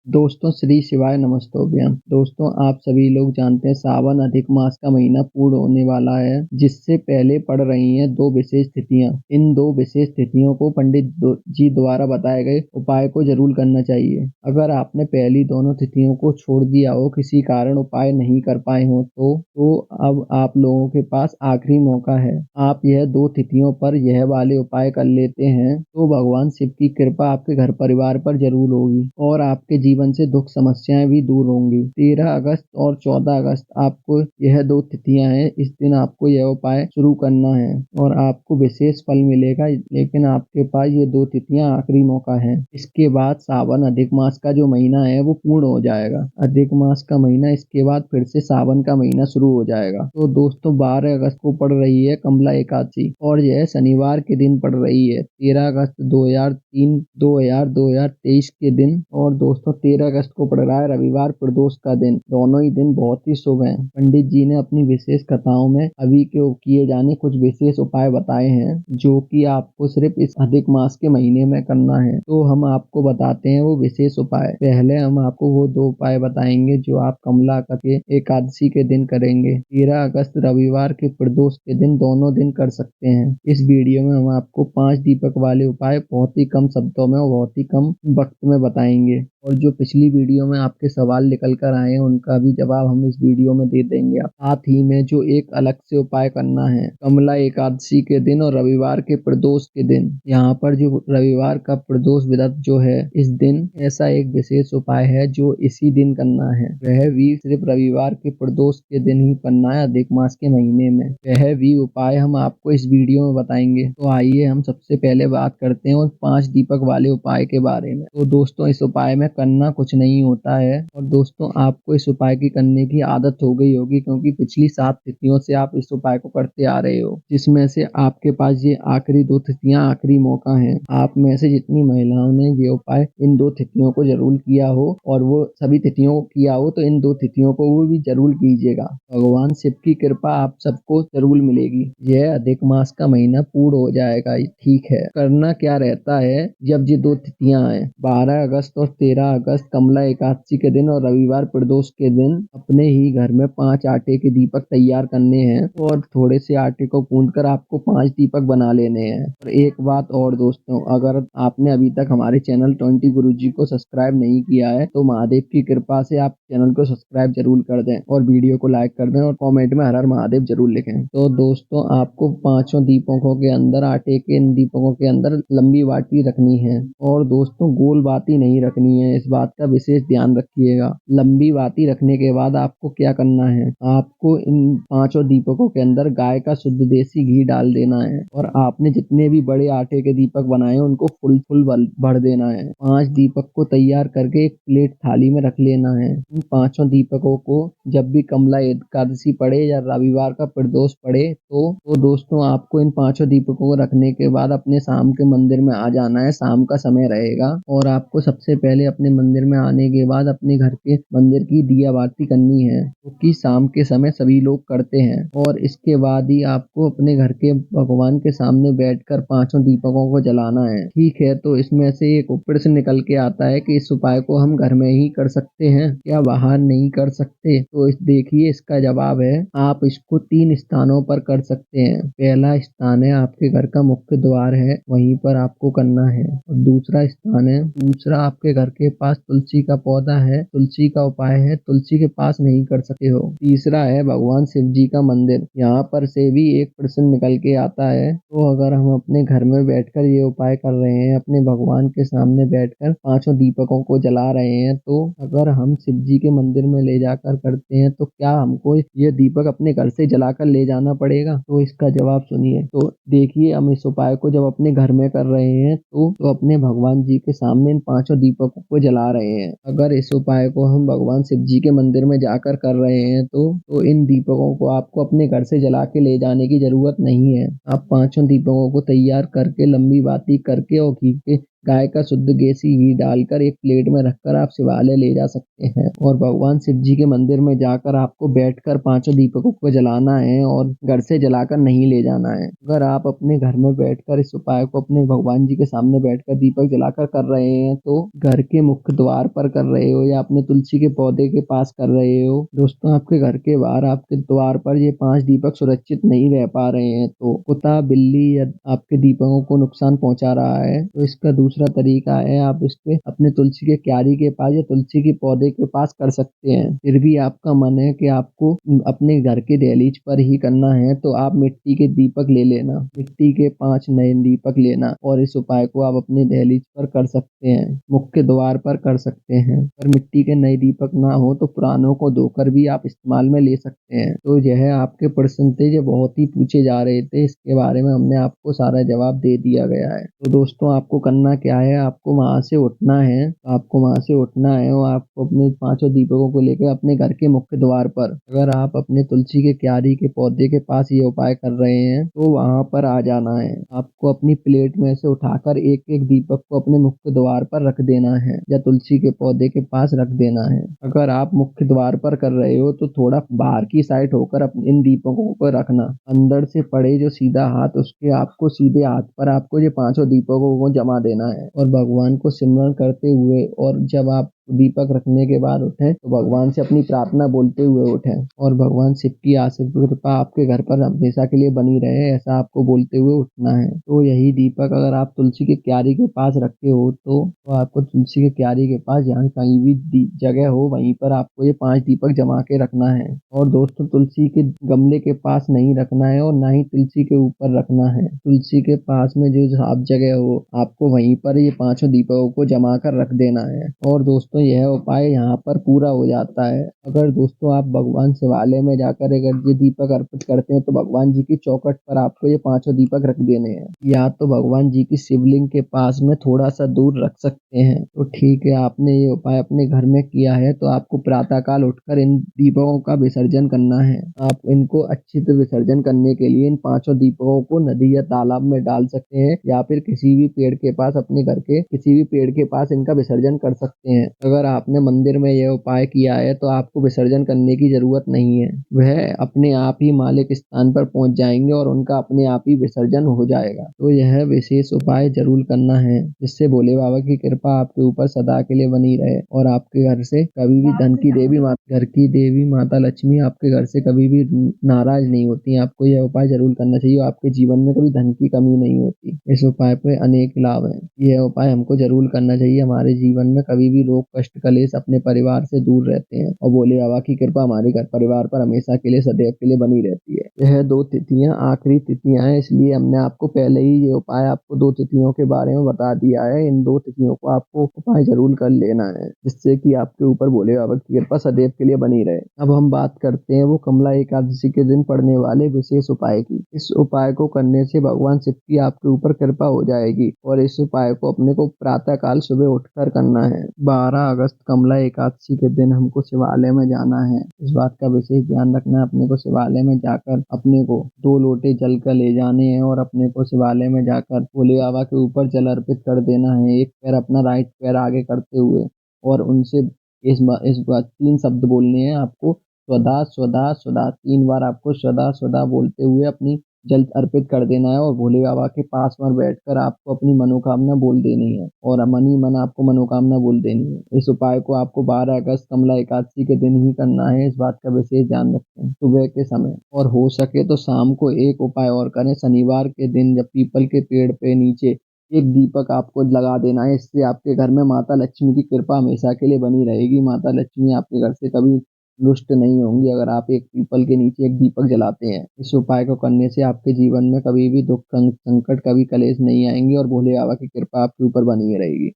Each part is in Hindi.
दोस्तों श्री शिवाय नमस्तोभ्यम। दोस्तों आप सभी लोग जानते हैं सावन अधिक मास का महीना पूर्ण होने वाला है, जिससे पहले पड़ रही हैं दो विशेष तिथियां। इन दो विशेष तिथियों को पंडित जी द्वारा बताए गए उपाय को जरूर करना चाहिए। अगर आपने पहली दोनों तिथियों को छोड़ दिया हो, किसी कारण उपाय नहीं कर पाए हो तो अब आप लोगों के पास आखिरी मौका है। आप यह दो तिथियों पर यह वाले उपाय कर लेते हैं तो भगवान शिव की कृपा आपके घर परिवार पर जरूर होगी और आपके जीवन से दुख समस्याएं भी दूर होंगी। 13 अगस्त और 14 अगस्त आपको यह दो तिथियां हैं। इस दिन आपको यह उपाय शुरू करना है और आपको विशेष फल मिलेगा, लेकिन आपके पास ये दो तिथियां आखिरी मौका है। इसके बाद सावन अधिक मास का जो महीना है वो पूर्ण हो जाएगा। अधिक मास का महीना इसके बाद फिर से सावन का महीना शुरू हो जाएगा। तो दोस्तों 12 अगस्त को पड़ रही है कमला एकादशी और यह शनिवार के दिन पड़ रही है, 13 अगस्त 2023 के दिन। और दोस्तों 13 अगस्त को पड़ रहा है रविवार प्रदोष का दिन। दोनों ही दिन बहुत ही शुभ हैं। पंडित जी ने अपनी विशेष कथाओं में अभी के किए जाने कुछ विशेष उपाय बताए हैं, जो कि आपको सिर्फ इस अधिक मास के महीने में करना है। तो हम आपको बताते हैं वो विशेष उपाय। पहले हम आपको वो दो उपाय बताएंगे जो आप कमला के एकादशी के दिन करेंगे। 13 अगस्त रविवार के प्रदोष के दिन दोनों दिन कर सकते हैं। इस वीडियो में हम आपको 5 दीपक वाले उपाय बहुत ही कम शब्दों में और बहुत ही कम वक्त में बताएंगे, और जो पिछली वीडियो में आपके सवाल निकल कर आए हैं उनका भी जवाब हम इस वीडियो में दे देंगे। साथ ही में जो एक अलग से उपाय करना है कमला एकादशी के दिन और रविवार के प्रदोष के दिन, यहाँ पर जो रविवार का प्रदोष व्रत जो है इस दिन ऐसा एक विशेष उपाय है जो इसी दिन करना है। वह भी सिर्फ रविवार के प्रदोष के दिन ही करना है अधिक मास के महीने में। वह भी उपाय हम आपको इस वीडियो में बताएंगे। तो आइए हम सबसे पहले बात करते हैं उन 5 दीपक वाले उपाय के बारे में। तो दोस्तों इस उपाय में करना कुछ नहीं होता है, और दोस्तों आपको इस उपाय की करने की आदत हो गई होगी, क्योंकि पिछली 7 तिथियों से आप इस उपाय को करते आ रहे हो, जिसमें से आपके पास ये आखिरी 2 तिथियां आखिरी मौका है। आप में से जितनी महिलाओं ने ये उपाय इन 2 तिथियों को जरूर किया हो और वो सभी तिथियों को किया हो, तो इन 2 तिथियों को वो भी जरूर कीजिएगा। भगवान शिव की कृपा आप सबको जरूर मिलेगी। यह अधिक मास का महीना पूर्ण हो जाएगा। ठीक है, करना क्या रहता है जब ये 2 तिथियां आए 12 अगस्त और 13 अगस्त कमला एकादशी के दिन और रविवार प्रदोष के दिन, अपने ही घर में 5 आटे के दीपक तैयार करने हैं और थोड़े से आटे को गूंथकर आपको 5 दीपक बना लेने हैं। और एक बात और दोस्तों, अगर आपने अभी तक हमारे चैनल 20 गुरुजी को सब्सक्राइब नहीं किया है तो महादेव की कृपा से आप चैनल को सब्सक्राइब जरूर कर दें और वीडियो को लाइक कर दें और कमेंट में हर हर महादेव जरूर लिखें। तो दोस्तों आपको 5 दीपकों के अंदर, आटे के इन दीपकों के अंदर लंबी बाटी रखनी है, और दोस्तों गोल बाती नहीं रखनी है। इस बात का विशेष ध्यान रखिएगा। लंबी बाती रखने के बाद आपको क्या करना है, आपको इन 5 दीपकों के अंदर गाय का शुद्ध देसी घी डाल देना है, और आपने जितने भी बड़े आटे के दीपक बनाए हैं उनको फुल फुल भर देना है। 5 दीपक को तैयार करके एक प्लेट थाली में रख लेना है। इन 5 दीपकों को जब भी कमला एकादशी पड़े या रविवार का प्रदोष पड़े तो दोस्तों आपको इन 5 दीपकों को रखने के बाद अपने शाम के मंदिर में आ जाना है। शाम का समय रहेगा और आपको सबसे पहले अपने मंदिर में आने के बाद अपने घर के मंदिर की दिया बाती करनी है, क्योंकि शाम के समय सभी लोग करते हैं। और इसके बाद ही आपको अपने घर के भगवान के सामने बैठकर 5 दीपकों को जलाना है। ठीक है, तो इसमें से एक प्रश्न निकल के आता है कि इस उपाय को हम घर में ही कर सकते हैं, क्या बाहर नहीं कर सकते? तो देखिए इसका जवाब है, आप इसको 3 स्थानों पर कर सकते हैं। पहला स्थान है आपके घर का मुख्य द्वार है, वहीं पर आपको करना है। और दूसरा स्थान है, दूसरा आपके घर के पास तुलसी का पौधा है, तुलसी का उपाय है, तुलसी के पास नहीं कर सकते हो। तीसरा है भगवान शिव जी का मंदिर। यहाँ पर से भी एक प्रश्न निकल के आता है, तो अगर हम अपने घर में बैठकर ये उपाय कर रहे हैं, अपने भगवान के सामने बैठकर 5 दीपकों को जला रहे हैं, तो अगर हम शिव जी के मंदिर में ले जाकर करते हैं तो क्या हमको ये दीपक अपने घर से जलाकर ले जाना पड़ेगा? तो इसका जवाब सुनिए। तो देखिए, हम इस उपाय को जब अपने घर में कर रहे हैं तो अपने भगवान जी के सामने इन 5 दीपकों को जला रहे हैं। अगर इस उपाय को हम भगवान शिव जी के मंदिर में जाकर कर रहे हैं तो इन दीपकों को आपको अपने घर से जला के ले जाने की जरूरत नहीं है। आप 5 दीपकों को तैयार करके लंबी बाती करके और घी के गाय का शुद्ध देसी घी डालकर एक प्लेट में रखकर आप शिवालय ले जा सकते हैं और भगवान शिव जी के मंदिर में जाकर आपको बैठकर पांचों दीपकों को जलाना है और घर से जलाकर नहीं ले जाना है। अगर आप अपने घर में बैठकर इस उपाय को अपने भगवान जी के सामने बैठकर दीपक जलाकर कर रहे हैं तो घर के मुख्य द्वार पर कर रहे हो या अपने तुलसी के पौधे के पास कर रहे हो, दोस्तों आपके घर के बाहर आपके द्वार पर ये 5 दीपक सुरक्षित नहीं रह पा रहे हैं तो कुत्ता बिल्ली या आपके दीपकों को नुकसान पहुंचा रहा है तो इसका दूसरा तरीका है आप इसके अपने तुलसी के क्यारी के पास या तुलसी के पौधे के पास कर सकते हैं। फिर भी आपका मन है कि आपको अपने घर के दहलीज पर ही करना है तो आप मिट्टी के दीपक ले लेना, मिट्टी के 5 नए दीपक लेना और इस उपाय को आप अपने दहलीज पर कर सकते हैं, मुख्य द्वार पर कर सकते हैं। अगर मिट्टी के नए दीपक ना हो तो पुरानों को धोकर भी आप इस्तेमाल में ले सकते हैं। तो यह आपके प्रश्न थे जो बहुत ही पूछे जा रहे थे, इसके बारे में हमने आपको सारा जवाब दे दिया गया है। तो दोस्तों आपको करना क्या है, आपको वहां से उठना है, आपको वहां से उठना है और आपको अपने पांचों दीपकों को लेकर अपने घर के मुख्य द्वार पर, अगर आप अपने तुलसी के क्यारी के पौधे के पास ये उपाय कर रहे हैं तो वहां पर आ जाना है। आपको अपनी प्लेट में से उठाकर एक एक दीपक को अपने मुख्य द्वार पर रख देना है या तुलसी के पौधे के पास रख देना है। अगर आप मुख्य द्वार पर कर रहे हो तो थोड़ा बाहर की साइड होकर इन दीपकों को रखना, अंदर से पड़े जो सीधा हाथ उसके आपको सीधे हाथ पर आपको ये पांचों दीपकों को जमा देना है और भगवान को सिमरन करते हुए, और जब आप दीपक रखने के बाद उठें तो भगवान से अपनी प्रार्थना बोलते हुए उठें और भगवान शिव की आशीर्वाद कृपा आपके घर पर हमेशा के लिए बनी रहे ऐसा आपको बोलते हुए उठना है। तो यही दीपक अगर आप तुलसी के क्यारी के पास रखे हो तो आपको तुलसी के क्यारी के पास जहाँ कहीं भी जगह हो वहीं पर आपको ये 5 दीपक जमा के रखना है। और दोस्तों तुलसी के गमले के पास नहीं रखना है और ना ही तुलसी के ऊपर रखना है। तुलसी के पास में जो साफ जगह हो आपको वहीं पर ये पांचों दीपकों को जमा कर रख देना है और दोस्तों यह उपाय यहाँ पर पूरा हो जाता है। अगर दोस्तों आप भगवान शिवालय में जाकर अगर ये दीपक अर्पित करते हैं तो भगवान जी की चौखट पर आपको ये पांचों दीपक रख देने हैं या तो भगवान जी की शिवलिंग के पास में थोड़ा सा दूर रख सकते हैं। तो ठीक है, आपने ये उपाय अपने घर में किया है तो आपको प्रातःकाल उठकर इन दीपकों का विसर्जन करना है। आप इनको अच्छी तरह विसर्जन करने के लिए इन पांचों दीपकों को नदी या तालाब में डाल सकते हैं या फिर किसी भी पेड़ के पास, अपने घर के किसी भी पेड़ के पास इनका विसर्जन कर सकते हैं। अगर आपने मंदिर में यह उपाय किया है तो आपको विसर्जन करने की जरूरत नहीं है, वह अपने आप ही मालिक स्थान पर पहुंच जाएंगे और उनका अपने आप ही विसर्जन हो जाएगा। तो यह विशेष उपाय जरूर करना है जिससे भोले बाबा की कृपा आपके ऊपर सदा के लिए बनी रहे और आपके घर से कभी भी धन की देवी घर की देवी माता लक्ष्मी आपके घर से कभी भी नाराज नहीं होती। आपको यह उपाय जरूर करना चाहिए, आपके जीवन में कभी धन की कमी नहीं होती। इस उपाय पे अनेक लाभ हैं। यह उपाय हमको जरूर करना चाहिए। हमारे जीवन में कभी भी रोग कष्ट कलेश अपने परिवार से दूर रहते हैं और भोले बाबा की कृपा हमारे घर परिवार पर हमेशा के लिए सदैव के लिए बनी रहती है। यह 2 तिथियां आखिरी तिथियां हैं, इसलिए हमने आपको पहले ही ये उपाय आपको 2 तिथियों के बारे में बता दिया है। इन 2 तिथियों को आपको उपाय जरूर कर लेना है जिससे कि आपके ऊपर भोले बाबा की कृपा सदैव के लिए बनी रहे। अब हम बात करते हैं वो कमला एकादशी के दिन पढ़ने वाले विशेष उपाय की। इस उपाय को करने से भगवान शिव की आपके ऊपर कृपा हो जाएगी और इस उपाय को अपने को प्रातः काल सुबह उठकर करना है। 12 अगस्त कमला एकादशी के दिन हमको शिवालय में जाना है। इस बात का विशेष ध्यान रखना है, अपने को शिवालय में जाकर अपने को 2 लोटे जल का ले जाने हैं और अपने को शिवालय में जाकर भोले बाबा के ऊपर जल अर्पित कर देना है। एक पैर अपना राइट पैर आगे करते हुए और उनसे इस बात 3 शब्द बोलने हैं आपको, स्वधा स्वधा स्वधा। 3 बार आपको स्वधा स्वधा बोलते हुए अपनी जल अर्पित कर देना है और भोले बाबा के पास में बैठकर आपको अपनी मनोकामना बोल देनी है और मन ही मन आपको मनोकामना बोल देनी है। इस उपाय को आपको 12 अगस्त कमला एकादशी के दिन ही करना है। इस बात का विशेष ध्यान रखें सुबह के समय, और हो सके तो शाम को एक उपाय और करें। शनिवार के दिन जब पीपल के पेड़ पे नीचे एक दीपक आपको लगा देना है। इससे आपके घर में माता लक्ष्मी की कृपा हमेशा के लिए बनी रहेगी। माता लक्ष्मी आपके घर से कभी रुष्ट नहीं होंगी अगर आप एक पीपल के नीचे एक दीपक जलाते हैं। इस उपाय को करने से आपके जीवन में कभी भी दुख संकट कभी कलेश नहीं आएंगे और भोले बाबा की कृपा आपके ऊपर बनी रहेगी।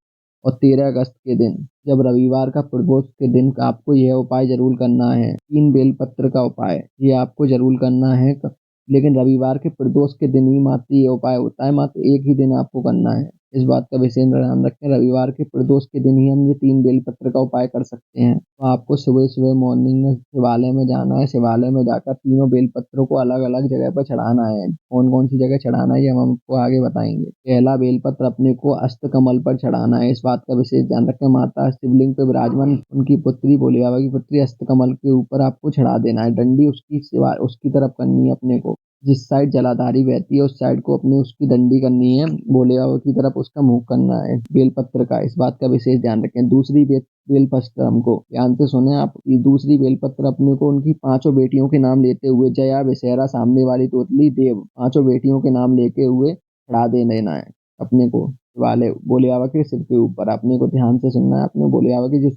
और 13 अगस्त के दिन जब रविवार का प्रदोष के दिन आपको यह उपाय जरूर करना है। 3 बेलपत्र का उपाय ये आपको जरूर करना है, लेकिन रविवार के प्रदोष के दिन ही मात्र ये उपाय होता है, मात्र एक ही दिन आपको करना है। इस बात का विशेष ध्यान रखें। रविवार के प्रदोष के दिन ही हम ये 3 बेलपत्र का उपाय कर सकते हैं। तो आपको सुबह-सुबह मॉर्निंग में शिवालय में जाना है, शिवालय में जाकर तीनों बेलपत्रों को अलग-अलग जगह पर चढ़ाना है। कौन-कौन सी जगह चढ़ाना है ये हम आपको आगे बताएँगे। पहला बेलपत्र अपने को अष्टकमल पर चढ़ाना है, इस बात का विशेष ध्यान रखें। माता शिवलिंग पे विराजमान उनकी पुत्री भोले बाबा की पुत्री अष्टकमल के ऊपर आपको चढ़ा देना है। डंडी उसकी तरफ करनी है अपने को। जिस साइड जलाधारी बहती है उस साइड को अपनी उसकी डंडी करनी है, भोले बाबा की तरफ उसका मुँह करना है बेलपत्र का, इस बात का विशेष ध्यान रखें। दूसरी बेलपत्र हमको ध्यान से सुने आप। ये दूसरी बेलपत्र अपने को उनकी 5 बेटियों के नाम लेते हुए जया, विषहरा, सामने वाली तोतली, देव, 5 बेटियों के नाम लेके हुए चढ़ा देना है अपने को वाले भोले बाबा के सिर के ऊपर। अपने को ध्यान से सुनना है, अपने भोले बाबा के जो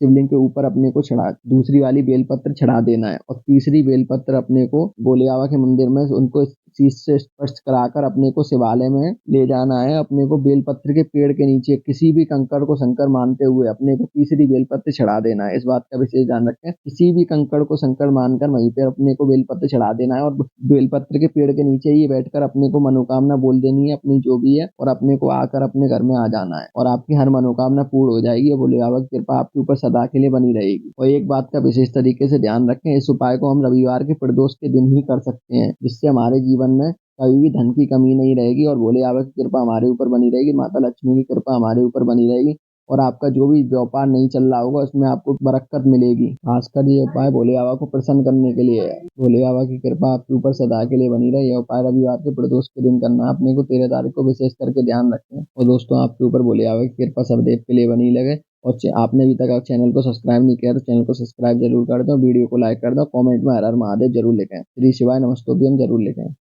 शिवलिंग के ऊपर अपने को दूसरी वाली बेलपत्र चढ़ा देना है। और तीसरी बेलपत्र अपने को भोले बाबा के मंदिर में उनको शीश से स्पर्श कराकर अपने को शिवालय में ले जाना है। अपने को बेलपत्र के पेड़ के नीचे किसी भी कंकड़ को शंकर मानते हुए अपने को तीसरी बेलपत्र चढ़ा देना है। इस बात का विशेष ध्यान रखें। किसी भी कंकड़ को शंकर मानकर वहीं पे अपने को बेलपत्र चढ़ा देना है और बेलपत्र के पेड़ के नीचे ही बैठकर अपने को मनोकामना बोल देनी है अपनी जो भी है, और अपने को आकर अपने घर में आ जाना है और आपकी हर मनोकामना पूर्ण हो जाएगी और भोले बाबा की कृपा आपके ऊपर सदा के लिए बनी रहेगी। और एक बात का विशेष तरीके से ध्यान रखें, इस उपाय को हम रविवार के प्रदोष के दिन ही कर सकते हैं, जिससे हमारे जीवन में कभी भी धन की कमी नहीं रहेगी और भोले बाबा की कृपा हमारे ऊपर बनी रहेगी, माता लक्ष्मी की कृपा हमारे ऊपर बनी रहेगी और आपका जो भी व्यापार नहीं चल रहा होगा उसमें आपको बरकत मिलेगी। खासकर ये उपाय भोले बाबा को प्रसन्न करने के लिए है। भोले बाबा की कृपा आपके ऊपर सदा के लिए बनी रहे। यह उपाय रविवार के प्रदोष के दिन करना है। अपने को 13 तारीख को विशेष करके ध्यान रखें। और दोस्तों, आपके ऊपर भोले बाबा की कृपा सदैव के लिए बनी रहे। और आपने अभी तक चैनल को सब्सक्राइब नहीं किया तो चैनल को सब्सक्राइब जरूर कर दो, वीडियो को लाइक कर दो, कमेंट में हर हर महादेव जरूर लिखें। श्री शिवाय नमस्तुभ्यम जरूर लिखें।